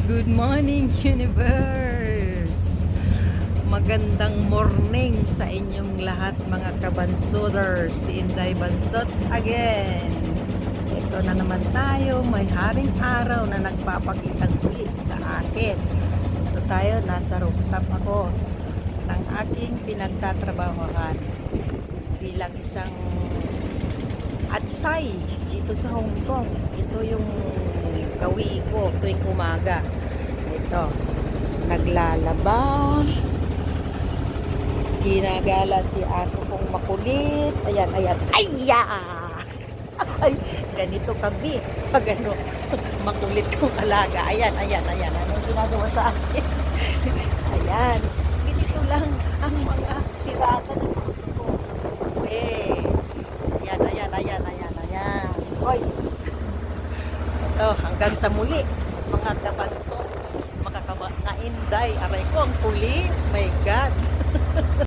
Good morning, universe! Magandang morning sa inyong lahat mga kabansoders. Si Inday Bansot again. Ito na naman tayo, may haring araw na nagpapakitang tuli sa akin. Ito tayo, nasa rooftop ako ng aking pinagtatrabahohan bilang isang atsay dito sa Hong Kong. Ito yung gawi ko tuwing umaga. Ito, naglalaba, ginagala si aso kong makulit. Ayan, ayan, ayya! Ay, ganito kami pag ano, makulit kong alaga. Ayan, ayan, ayan, anong ginagawa sa akin? Ayan, ganito lang ang mga tirada ng aso ko. Ayan, ayan, ayan, ayan, ayan. Hoy! Ito, hanggang sa muli, mga kabansots, mga kainday, aray ko, ang kulit.